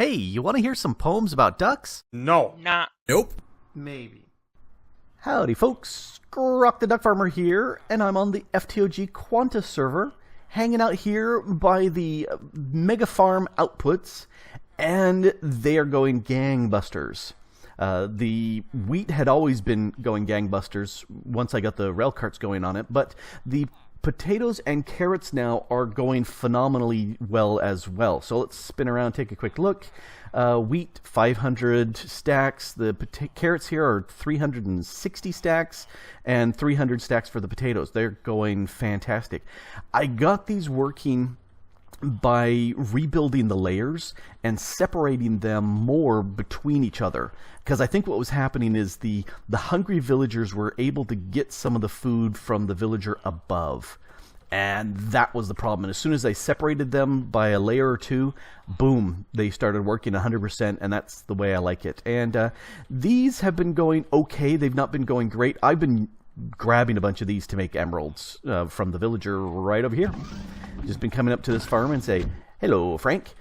Hey, you want to hear some poems about ducks? No. Nah. Nope. Maybe. Howdy, folks. Grok the DuckFarmer here, and I'm on the FTOG Quantus server, hanging out here by the Mega Farm outputs, and they are going gangbusters. The wheat had always been going gangbusters once I got the rail carts going on it, but the potatoes and carrots now are going phenomenally well as well. So let's spin around, take a quick look. Wheat, 500 stacks. The carrots here are 360 stacks and 300 stacks for the potatoes. They're going fantastic. I got these working by rebuilding the layers and separating them more between each other, because I think what was happening is the hungry villagers were able to get some of the food from the villager above, and that was the problem. And as soon as I separated them by a layer or two, boom, they started working 100%, and that's the way I like it. And these have been going okay. They've not been going great. I've been grabbing a bunch of these to make emeralds from the villager right over here. Just been coming up to this farm and say, hello, Frank,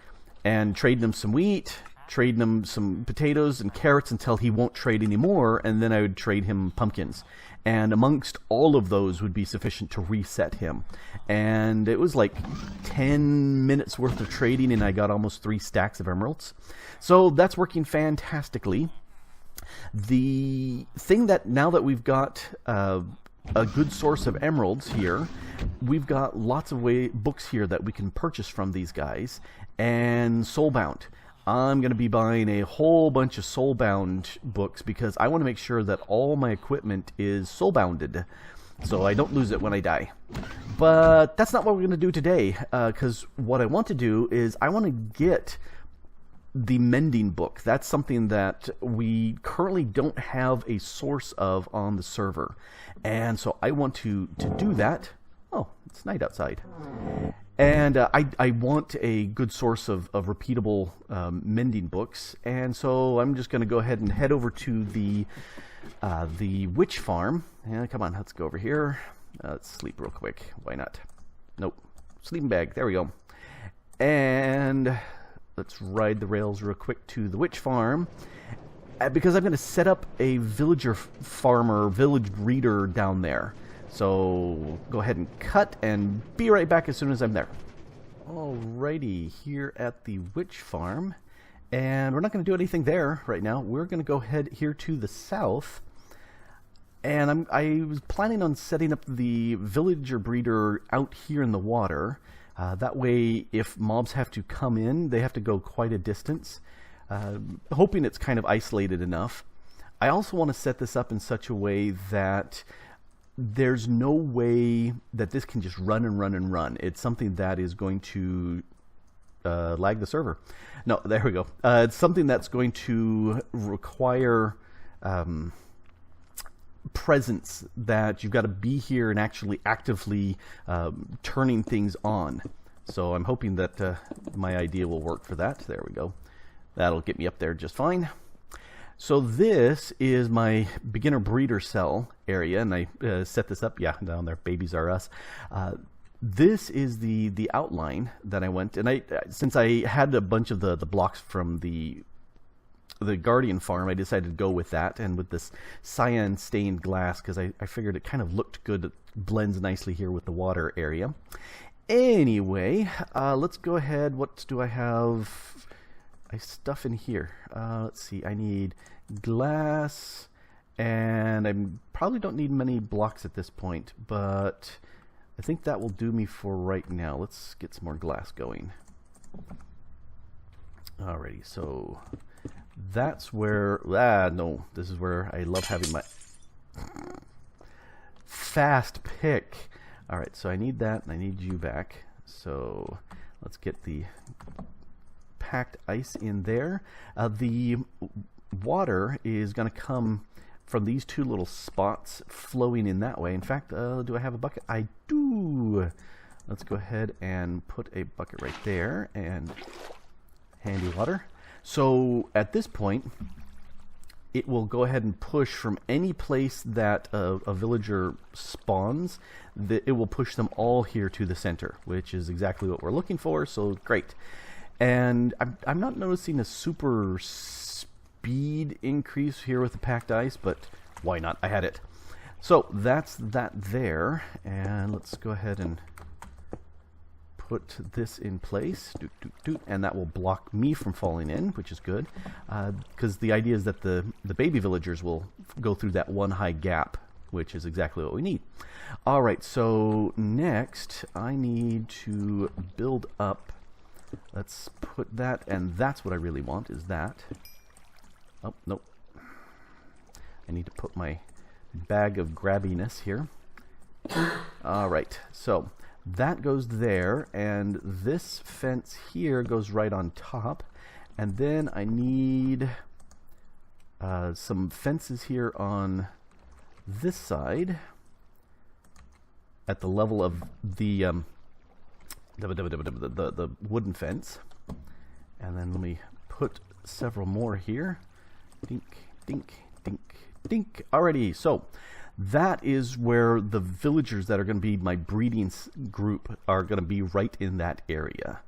and trading him some wheat, trading him some potatoes and carrots until he won't trade anymore, and then I would trade him pumpkins. And amongst all of those would be sufficient to reset him. And it was like 10 minutes worth of trading, and I got almost 3 stacks of emeralds. So that's working fantastically. The thing that now that we've got a good source of emeralds here, we've got lots of books here that we can purchase from these guys, and soulbound. I'm going to be buying a whole bunch of soulbound books because I want to make sure that all my equipment is soulbounded so I don't lose it when I die. But that's not what we're going to do today, because what I want to do is I want to get the Mending book. That's something that we currently don't have a source of on the server, and so I want to do that. Oh, it's night outside. And I want a good source of repeatable Mending books, and so I'm just going to go ahead and head over to the witch farm. Yeah, come on, let's go over here. Let's sleep real quick. Why not? Nope. Sleeping bag. There we go. And let's ride the rails real quick to the witch farm, because I'm going to set up a villager farmer, village breeder down there. So go ahead and cut and be right back as soon as I'm there. Alrighty, here at the witch farm, and we're not going to do anything there right now. We're going to go ahead here to the south, and I was planning on setting up the villager breeder out here in the water. That way, if mobs have to come in, they have to go quite a distance, hoping it's kind of isolated enough. I also want to set this up in such a way that there's no way that this can just run and run and run. It's something that is going to lag the server. No, there we go. It's something that's going to require presence, that you've got to be here and actually actively turning things on. So I'm hoping that my idea will work for that. There we go. That'll get me up there just fine. So this is my beginner breeder cell area, and I set this up, yeah, down there, babies are us. This is the outline that I went, and since I had a bunch of the blocks from the Guardian farm, I decided to go with that, and with this cyan stained glass, because I figured it kind of looked good. It blends nicely here with the water area. Anyway, let's go ahead. What do I have? I stuff in here. Let's see, I need glass, and I probably don't need many blocks at this point, but I think that will do me for right now. Let's get some more glass going. Alrighty, so that's where, no, this is where I love having my fast pick. Alright, so I need that, and I need you back. So let's get the packed ice in there. The water is going to come from these 2 little spots flowing in that way. In fact, do I have a bucket? I do. Let's go ahead and put a bucket right there, and handy water. So at this point, it will go ahead and push from any place that a villager spawns. It will push them all here to the center, which is exactly what we're looking for, so great. And I'm not noticing a super speed increase here with the packed ice, but why not? I had it. So that's that there, and let's go ahead and put this in place, and that will block me from falling in, which is good, because the idea is that the baby villagers will go through that one high gap, which is exactly what we need. All right, so next I need to build up. Let's put that, and that's what I really want, is that. Oh, nope. I need to put my bag of grabbiness here. All right, so that goes there, and this fence here goes right on top. And then I need some fences here on this side at the level of the wooden fence. And then let me put several more here. Dink, dink, dink, dink. Alrighty, so that is where the villagers that are going to be my breeding group are going to be, right in that area.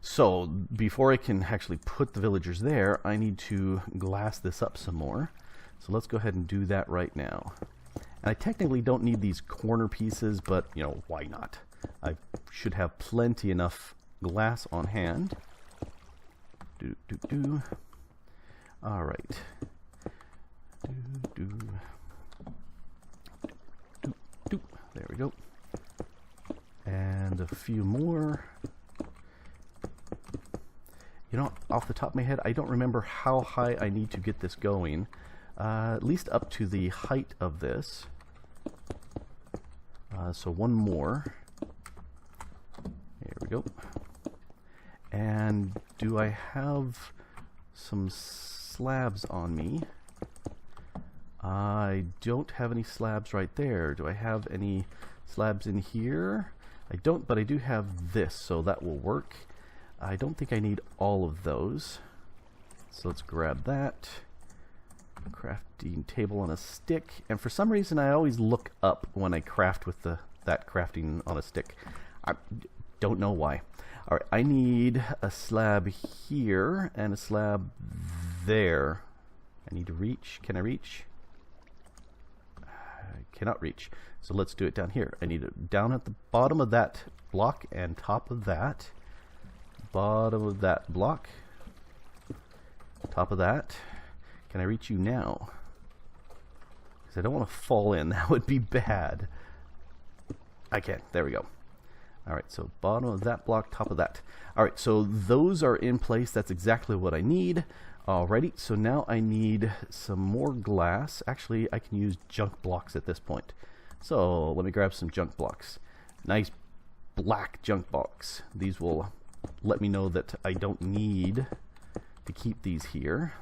So before I can actually put the villagers there, I need to glass this up some more. So let's go ahead and do that right now. And I technically don't need these corner pieces, but you know, why not? I should have plenty enough glass on hand. All right. There we go. And a few more. You know, off the top of my head, I don't remember how high I need to get this going. At least up to the height of this. So one more. There we go. And do I have some slabs on me? I don't have any slabs right there. Do I have any slabs in here? I don't, but I do have this, so that will work. I don't think I need all of those. So let's grab that. Crafting table on a stick. And for some reason I always look up when I craft with that crafting on a stick. I don't know why. Alright, I need a slab here and a slab there. I need to reach. Can I reach? I cannot reach. So let's do it down here. I need it down at the bottom of that block and top of that. Bottom of that block. Top of that. Can I reach you now? Because I don't want to fall in. That would be bad. I can. There we go. Alright, so bottom of that block, top of that. Alright, so those are in place. That's exactly what I need. Alrighty, so now I need some more glass. Actually, I can use junk blocks at this point. So let me grab some junk blocks. Nice black junk blocks. These will let me know that I don't need to keep these here.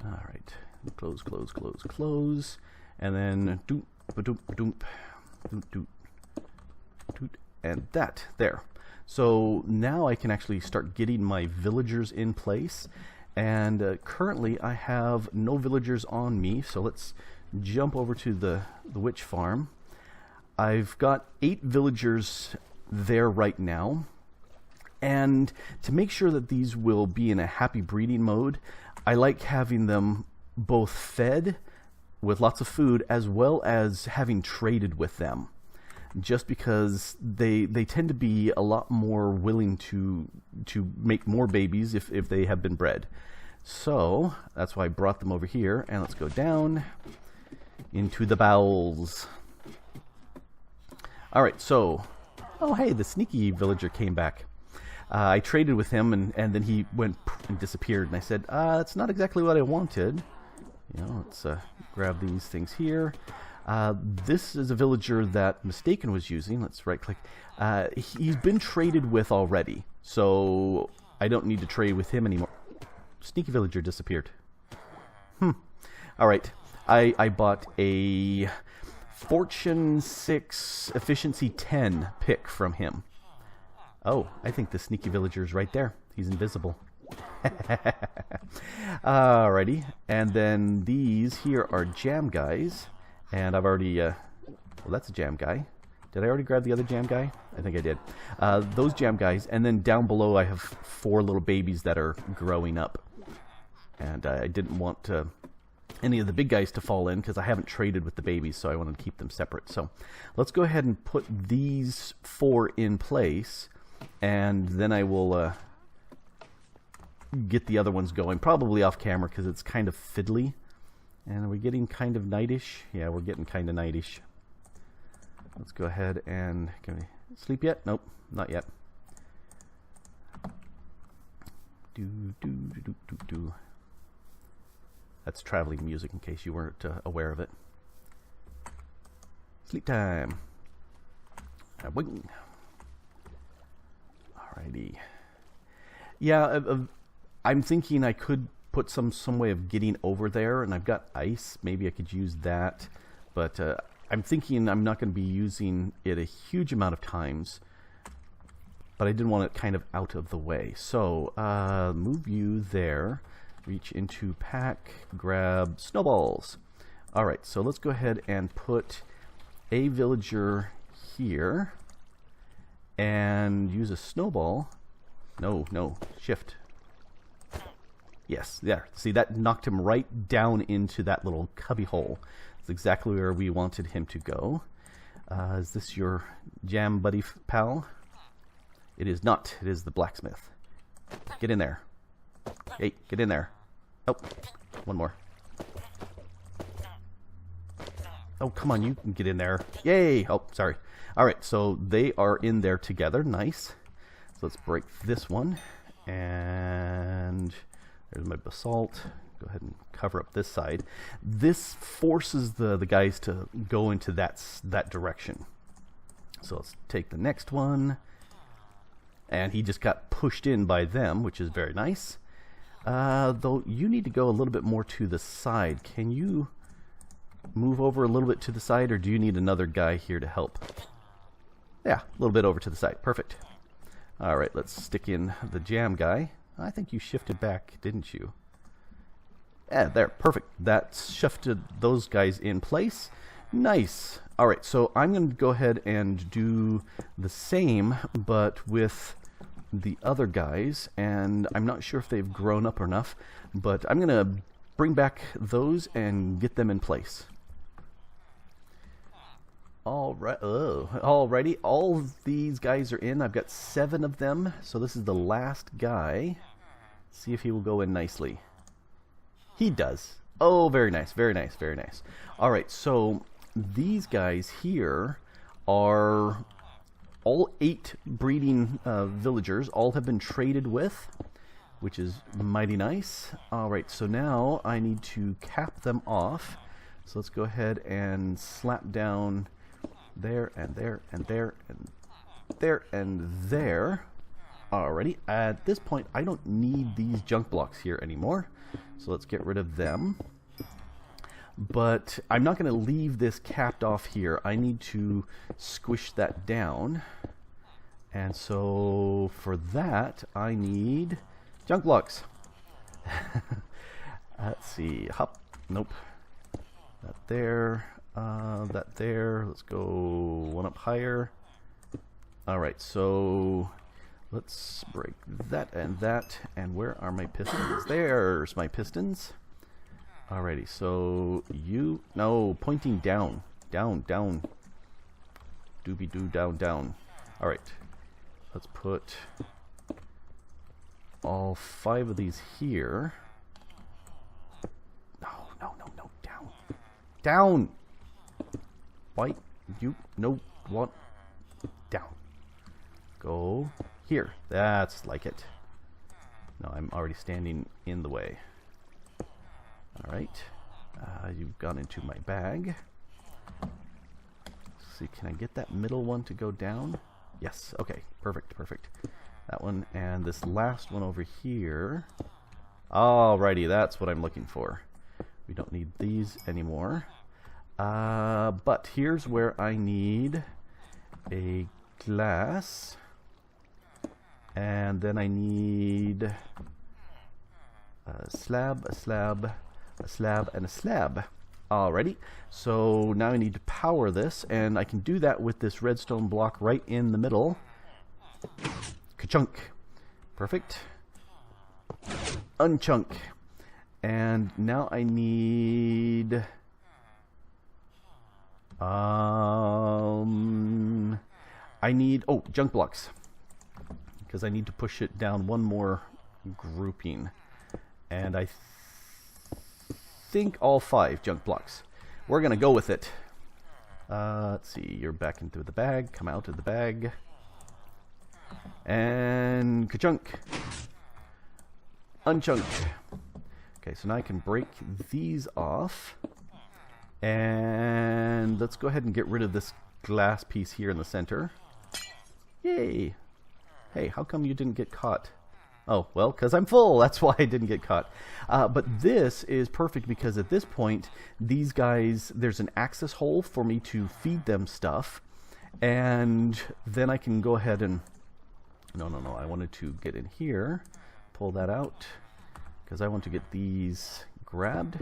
Alright, close, close, close, close. And then doop, ba-doop, ba-doop, doop, doop, doop, and that. There. So now I can actually start getting my villagers in place. And currently I have no villagers on me. So let's jump over to the witch farm. I've got 8 villagers there right now. And to make sure that these will be in a happy breeding mode, I like having them both fed with lots of food as well as having traded with them. Just because they tend to be a lot more willing to make more babies if they have been bred. So that's why I brought them over here. And let's go down into the bowels. Alright, so... Oh, hey, the sneaky villager came back. I traded with him, and then he went and disappeared. And I said, that's not exactly what I wanted. You know, let's grab these things here. This is a villager that Mistaken was using. Let's right-click. He's been traded with already, so I don't need to trade with him anymore. Sneaky villager disappeared. Alright, I bought a Fortune 6 Efficiency 10 pick from him. Oh, I think the sneaky villager is right there. He's invisible. Alrighty, and then these here are jam guys. And I've already, well, that's a jam guy. Did I already grab the other jam guy? I think I did. Those jam guys, and then down below I have 4 little babies that are growing up. And I didn't want any of the big guys to fall in because I haven't traded with the babies, so I wanted to keep them separate. So let's go ahead and put these 4 in place, and then I will get the other ones going, probably off camera because it's kind of fiddly. And are we getting kind of nightish? Yeah, we're getting kind of nightish. Let's go ahead and... Can we sleep yet? Nope, not yet. That's traveling music in case you weren't aware of it. Sleep time. Wing. Alrighty. Yeah, I'm thinking I could put some way of getting over there, and I've got ice. Maybe I could use that, but I'm thinking I'm not going to be using it a huge amount of times, but I did want it kind of out of the way. So move you there, reach into pack, grab snowballs. Alright, so let's go ahead and put a villager here and use a snowball. No, shift. Yes, there. See, that knocked him right down into that little cubby hole. That's exactly where we wanted him to go. Is this your jam buddy pal? It is not. It is the blacksmith. Get in there. Hey, get in there. Oh, one more. Oh, come on, you can get in there. Yay! Oh, sorry. Alright, so they are in there together. Nice. So let's break this one. And... there's my basalt. Go ahead and cover up this side. This forces the guys to go into that direction. So let's take the next one. And he just got pushed in by them, which is very nice. Though you need to go a little bit more to the side. Can you move over a little bit to the side, or do you need another guy here to help? Yeah, a little bit over to the side. Perfect. Alright, let's stick in the jam guy. I think you shifted back, didn't you? Yeah, there, perfect. That shifted those guys in place. Nice. Alright, so I'm going to go ahead and do the same, but with the other guys, and I'm not sure if they've grown up enough, but I'm going to bring back those and get them in place. Alrighty, all of these guys are in. I've got 7 of them, so this is the last guy. See if he will go in nicely. He does. Oh, very nice, very nice, very nice. Alright, so these guys here are all 8 breeding villagers. All have been traded with, which is mighty nice. Alright, so now I need to cap them off. So let's go ahead and slap down there and there and there and there and there. Alrighty, at this point I don't need these junk blocks here anymore, so let's get rid of them. But I'm not going to leave this capped off here. I need to squish that down, and so for that I need junk blocks. Let's see, hop, nope, that there. That there. Let's go one up higher. Alright, so let's break that, and where are my pistons? There's my pistons. Alrighty, so you... no, pointing down. Down. Doobie-doo, down. Alright, let's put all 5 of these here. No, down! Why? You no what? Down. Go here. That's like it. No, I'm already standing in the way. Alright. You've gone into my bag. Let's see, can I get that middle one to go down? Yes. Okay. Perfect. That one and this last one over here. Alrighty, that's what I'm looking for. We don't need these anymore. But here's where I need a glass, and then I need a slab, and a slab. Alrighty, so now I need to power this, and I can do that with this redstone block right in the middle. Ka-chunk. Perfect. Unchunk. And now I need... junk blocks. Because I need to push it down one more grouping. And I think all 5 junk blocks. We're going to go with it. Let's see, you're back into the bag. Come out of the bag. And ka-chunk. Unchunk. Okay, so now I can break these off. And let's go ahead and get rid of this glass piece here in the center. Yay! Hey, how come you didn't get caught? Oh, well, because I'm full. That's why I didn't get caught. But this is perfect because at this point, these guys, there's an access hole for me to feed them stuff. And then I can go ahead and... No, I wanted to get in here. Pull that out. Because I want to get these grabbed.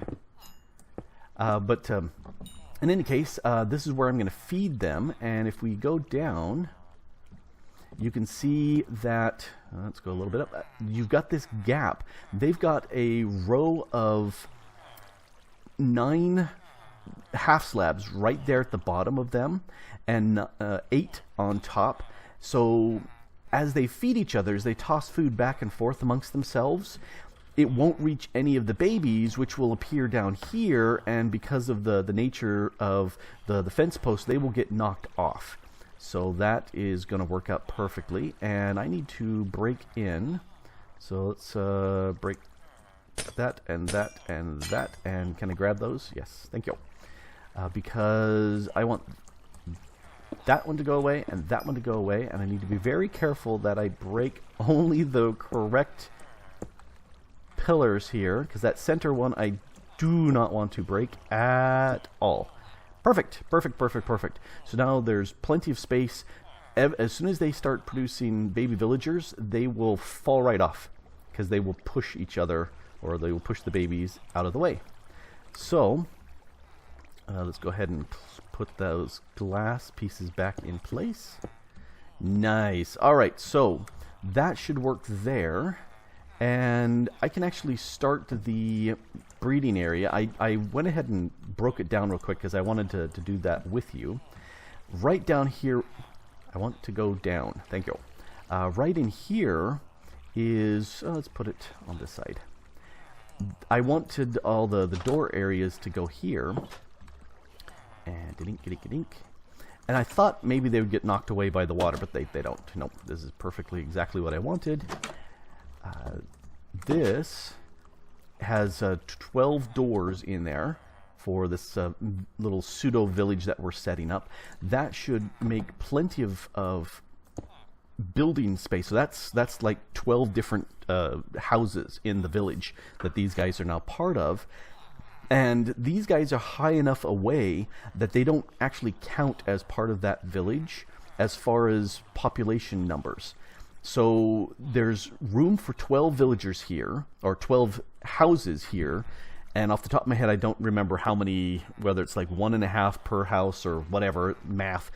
In any case, this is where I'm going to feed them. And if we go down... You can see that, let's go a little bit up, you've got this gap. They've got a row of 9 half slabs right there at the bottom of them, and 8 on top. So as they feed each other, as they toss food back and forth amongst themselves, it won't reach any of the babies, which will appear down here, and because of the nature of the fence post, they will get knocked off. So that is going to work out perfectly, and I need to break in. So let's break that and that and that, and can I grab those? Yes, thank you. Because I want that one to go away and that one to go away, and I need to be very careful that I break only the correct pillars here, because that center one I do not want to break at all. Perfect. So now there's plenty of space. As soon as they start producing baby villagers, they will fall right off because they will push each other, or they will push the babies out of the way. So let's go ahead and put those glass pieces back in place. Nice. All right, so that should work there. And I can actually start the breeding area. I went ahead and broke it down real quick because I wanted to do that with you. Right down here, I want to go down. Thank you. Right in here is, let's put it on this side. I wanted all the door areas to go here. And dink. And I thought maybe they would get knocked away by the water, but they don't. Nope, this is perfectly exactly what I wanted. This has 12 doors in there for this little pseudo village that we're setting up. That should make plenty of building space. So that's like 12 different houses in the village that these guys are now part of. And these guys are high enough away that they don't actually count as part of that village as far as population numbers. So there's room for 12 villagers here, or 12 houses here, and off the top of my head I don't remember how many, whether it's like 1.5 per house or whatever, math,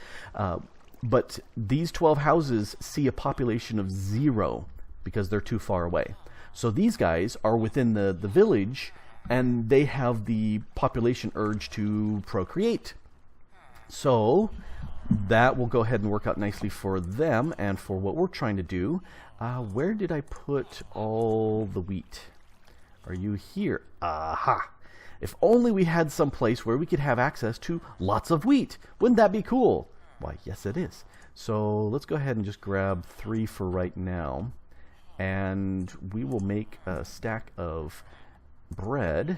but these 12 houses see a population of 0 because they're too far away. So these guys are within the village, and they have the population urge to procreate. So that will go ahead and work out nicely for them and for what we're trying to do. Where did I put all the wheat? Are you here? Aha! If only we had some place where we could have access to lots of wheat. Wouldn't that be cool? Why, yes it is. So let's go ahead and just grab 3 for right now. And we will make a stack of bread.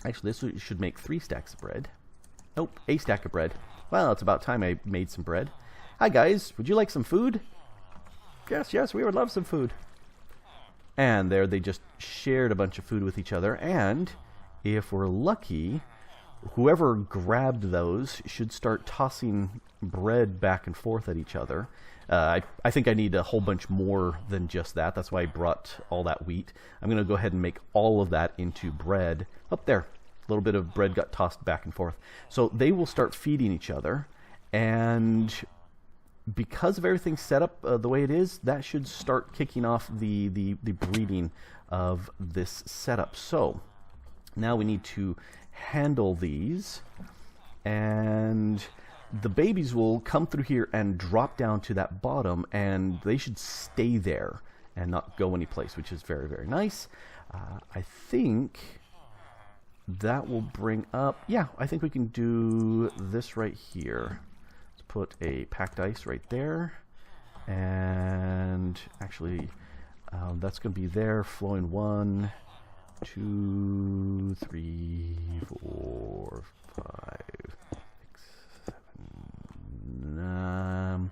Actually, this should make 3 stacks of bread. Nope, a stack of bread. Well, it's about time I made some bread. Hi guys, would you like some food? Yes, we would love some food. And there they just shared a bunch of food with each other, and if we're lucky, whoever grabbed those should start tossing bread back and forth at each other. I think I need a whole bunch more than just that. That's why I brought all that wheat. I'm going to go ahead and make all of that into bread. Up there. little bit of bread got tossed back and forth. So they will start feeding each other, and because of everything set up the way it is, that should start kicking off the breeding of this setup. So now we need to handle these, and the babies will come through here and drop down to that bottom, and they should stay there and not go anyplace, which is very, very nice. I think that will bring up, yeah, I think we can do this right here. Let's put a packed ice right there, and actually that's going to be there, flowing 1, 2, 3, 4, 5, 6, 7,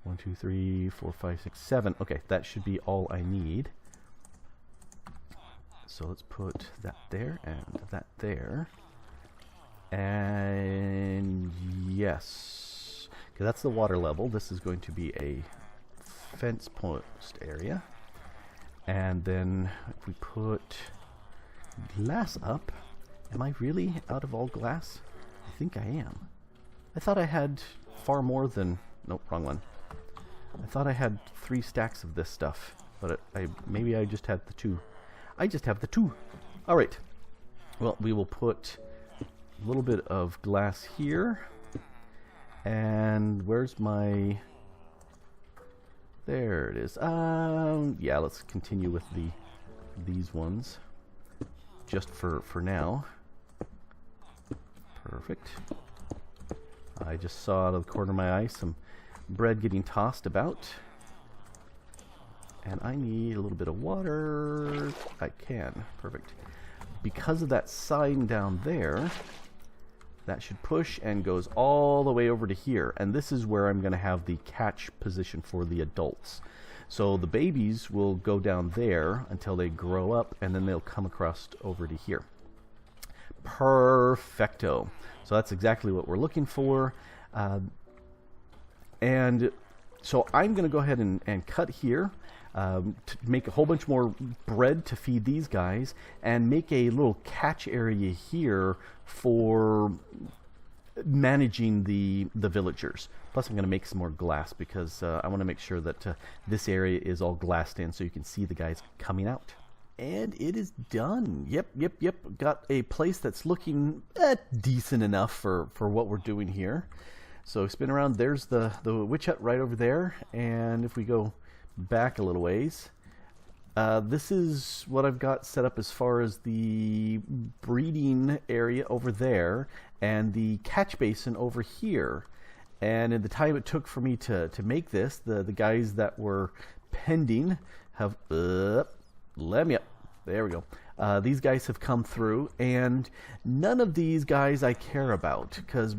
1, 2, 3, 4, 5, 6, 7. Okay, that should be all I need. So let's put that there and that there. And yes, okay, that's the water level. This is going to be a fence post area. And then if we put glass up, am I really out of all glass? I think I am. I thought I had far more than, nope, wrong one. I thought I had 3 stacks of this stuff, but maybe I just had the 2. I just have the 2. All right. Well, we will put a little bit of glass here. And where's my... There it is. Yeah, let's continue with these ones. Just for now. Perfect. I just saw out of the corner of my eye some bread getting tossed about. And I need a little bit of water. I can. Perfect. Because of that sign down there, that should push and goes all the way over to here. And this is where I'm going to have the catch position for the adults. So the babies will go down there until they grow up, and then they'll come across over to here. Perfecto. So that's exactly what we're looking for. And so I'm going to go ahead and cut here. To make a whole bunch more bread to feed these guys, and make a little catch area here for managing the villagers. Plus I'm going to make some more glass because I want to make sure that this area is all glassed in so you can see the guys coming out. And it is done. Yep. Got a place that's looking decent enough for what we're doing here. So spin around, there's the witch hut right over there, and if we go back a little ways, this is what I've got set up as far as the breeding area over there and the catch basin over here. And in the time it took for me to make this, the guys that were pending have let me up. There we go. These guys have come through, and none of these guys I care about, because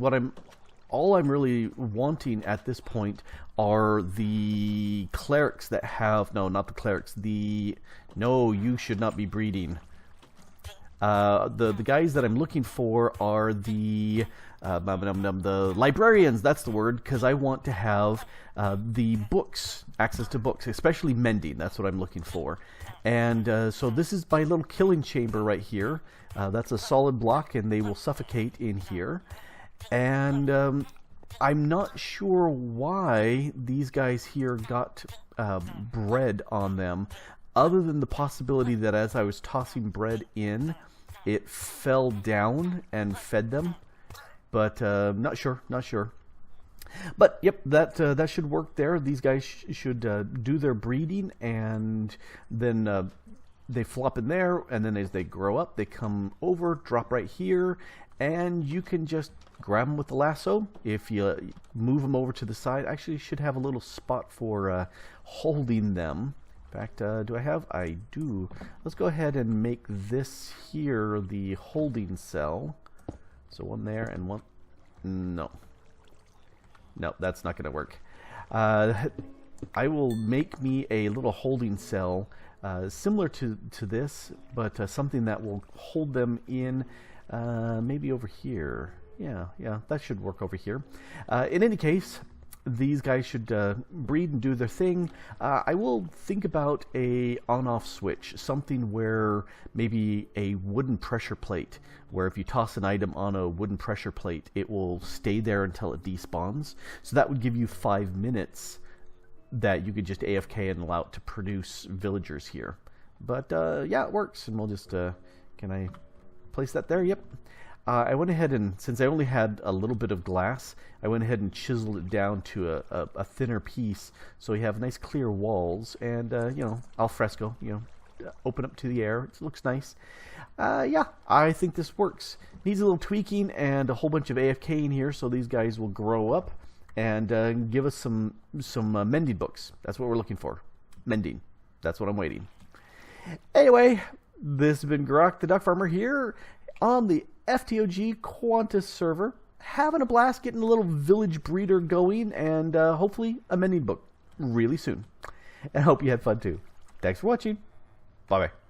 all I'm really wanting at this point are the clerics that have... No, not the clerics. No, you should not be breeding. The guys that I'm looking for are the librarians, that's the word, because I want to have the books, access to books, especially Mending. That's what I'm looking for. And so this is my little killing chamber right here. That's a solid block, and they will suffocate in here. And I'm not sure why these guys here got bread on them, other than the possibility that as I was tossing bread in, it fell down and fed them. But not sure. But yep, that should work there. These guys should do their breeding, and then they flop in there, and then as they grow up, they come over, drop right here, and you can just grab them with the lasso. If you move them over to the side, actually you should have a little spot for holding them. In fact, do I have? I do. Let's go ahead and make this here the holding cell. So one there and one... No, that's not going to work. I will make me a little holding cell similar to this, but something that will hold them in maybe over here. Yeah, that should work over here. In any case, these guys should breed and do their thing. I will think about a on-off switch, something where maybe a wooden pressure plate, where if you toss an item on a wooden pressure plate, it will stay there until it despawns. So that would give you 5 minutes that you could just AFK and allow it to produce villagers here. But yeah, it works, and we'll just, can I place that there? Yep. I went ahead and, since I only had a little bit of glass, I went ahead and chiseled it down to a thinner piece, so we have nice clear walls, and, you know, al fresco, you know, open up to the air. It looks nice. Yeah, I think this works. Needs a little tweaking and a whole bunch of AFK in here, so these guys will grow up and give us some mending books. That's what we're looking for. Mending. That's what I'm waiting. Anyway, this has been Grok the DuckFarmer here on the FTOG Quantus server, having a blast getting a little village breeder going, and hopefully a mending book really soon. And I hope you had fun too. Thanks for watching. Bye-bye.